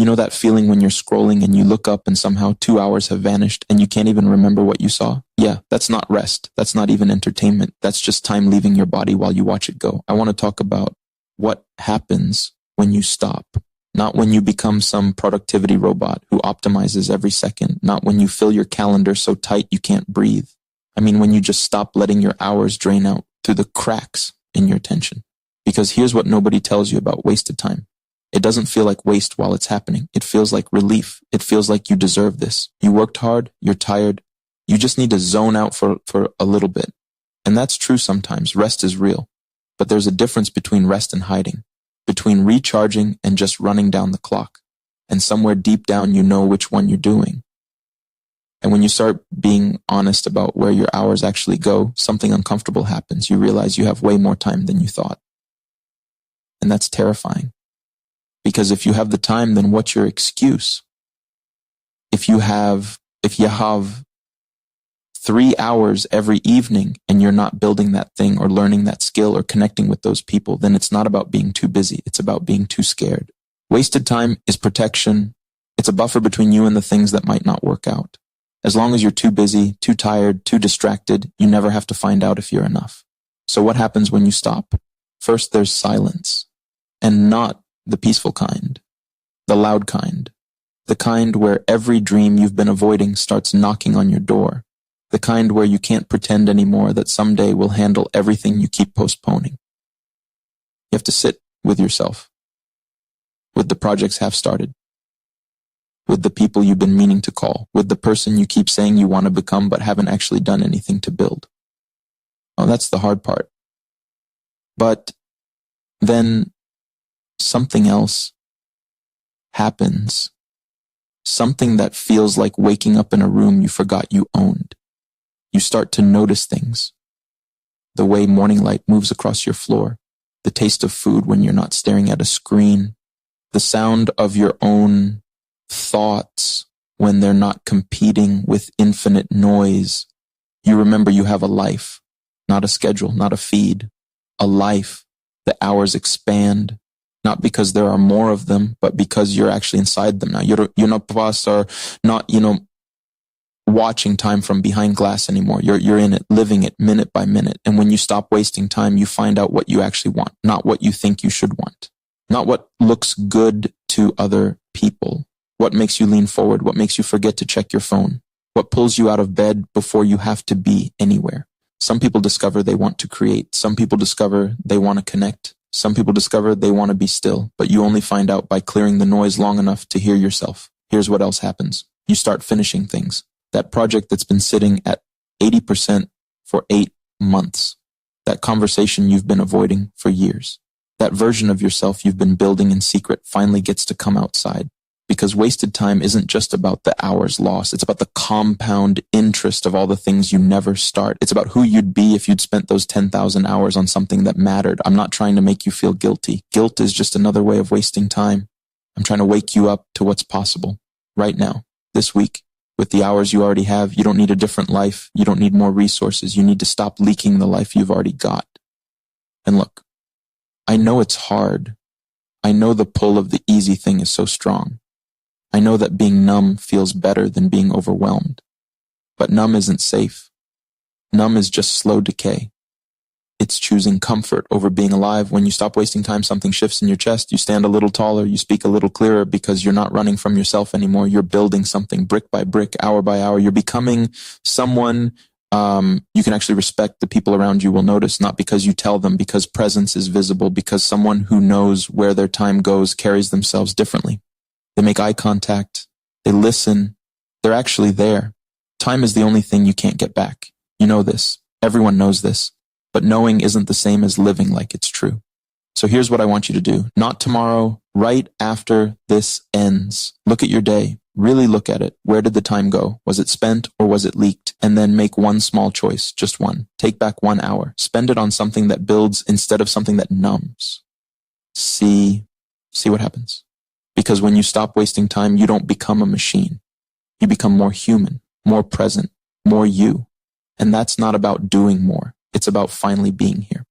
You know that feeling when you're scrolling and you look up and somehow 2 hours have vanished and you can't even remember what you saw? Yeah, that's not rest. That's not even entertainment. That's just time leaving your body while you watch it go. I want to talk about what happens when you stop. Not when you become some productivity robot who optimizes every second. Not when you fill your calendar so tight you can't breathe. I mean, when you just stop letting your hours drain out through the cracks in your attention. Because here's what nobody tells you about wasted time. It doesn't feel like waste while it's happening. It feels like relief. It feels like you deserve this. You worked hard. You're tired. You just need to zone out for a little bit. And that's true sometimes. Rest is real. But there's a difference between rest and hiding, between recharging and just running down the clock. And somewhere deep down, you know which one you're doing. And when you start being honest about where your hours actually go, something uncomfortable happens. You realize you have way more time than you thought. And that's terrifying. Because if you have the time, then what's your excuse? If you have 3 hours every evening and you're not building that thing or learning that skill or connecting with those people, then it's not about being too busy. It's about being too scared. Wasted time is protection. It's a buffer between you and the things that might not work out. As long as you're too busy, too tired, too distracted, you never have to find out if you're enough. So what happens when you stop? First, there's silence, and not the peaceful kind, the loud kind, the kind where every dream you've been avoiding starts knocking on your door, the kind where you can't pretend anymore that someday will handle everything you keep postponing. You have to sit with yourself, with the projects half started, with the people you've been meaning to call, with the person you keep saying you want to become but haven't actually done anything to build. Oh, that's the hard part. But then something else happens. Something that feels like waking up in a room you forgot you owned. You start to notice things. The way morning light moves across your floor, the taste of food when you're not staring at a screen, the sound of your own thoughts when they're not competing with infinite noise. You remember you have a life, not a schedule, not a feed, a life. The hours expand. Not because there are more of them, but because you're actually inside them now. You're not, watching time from behind glass anymore. You're in it, living it minute by minute. And when you stop wasting time, you find out what you actually want, not what you think you should want, not what looks good to other people, what makes you lean forward, what makes you forget to check your phone, what pulls you out of bed before you have to be anywhere. Some people discover they want to create. Some people discover they want to connect. Some people discover they want to be still, but you only find out by clearing the noise long enough to hear yourself. Here's what else happens. You start finishing things. That project that's been sitting at 80% for 8 months. That conversation you've been avoiding for years. That version of yourself you've been building in secret finally gets to come outside. Because wasted time isn't just about the hours lost. It's about the compound interest of all the things you never start. It's about who you'd be if you'd spent those 10,000 hours on something that mattered. I'm not trying to make you feel guilty. Guilt is just another way of wasting time. I'm trying to wake you up to what's possible right now, this week. With the hours you already have, you don't need a different life. You don't need more resources. You need to stop leaking the life you've already got. And look, I know it's hard. I know the pull of the easy thing is so strong. I know that being numb feels better than being overwhelmed. But numb isn't safe. Numb is just slow decay. It's choosing comfort over being alive. When you stop wasting time, something shifts in your chest. You stand a little taller. You speak a little clearer because you're not running from yourself anymore. You're building something brick by brick, hour by hour. You're becoming someone you can actually respect. The people around you will notice, not because you tell them, because presence is visible, because someone who knows where their time goes carries themselves differently. They make eye contact. They listen. They're actually there. Time is the only thing you can't get back. You know this. Everyone knows this. But knowing isn't the same as living like it's true. So here's what I want you to do. Not tomorrow, right after this ends. Look at your day. Really look at it. Where did the time go? Was it spent or was it leaked? And then make one small choice, just one. Take back 1 hour. Spend it on something that builds instead of something that numbs. See what happens. Because when you stop wasting time, you don't become a machine. You become more human, more present, more you. And that's not about doing more. It's about finally being here.